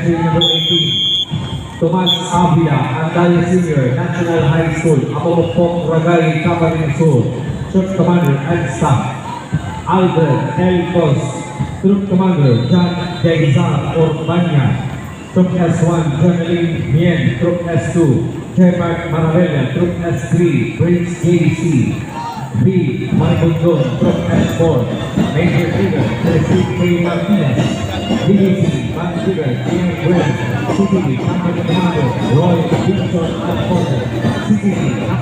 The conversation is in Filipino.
entry number 18, Tomas Avila, Andayo Senior, National High School, Apolopok, Ragay, Camarines Sur, Troop Commander and Staff. Albert L. Cos, Troop Commander John Jaizar Ormania, Troop S1, Journaling Mien, Troop S2, Shepard Maravilla, Troop S3, Prince JC, B. Maribundon, Troop S4, Major Figure, Prestige K. Martinez, DDC, Van Figure, Ian Gwen, CTP, Company Commander, Roy Wilson, and Porter, CTP,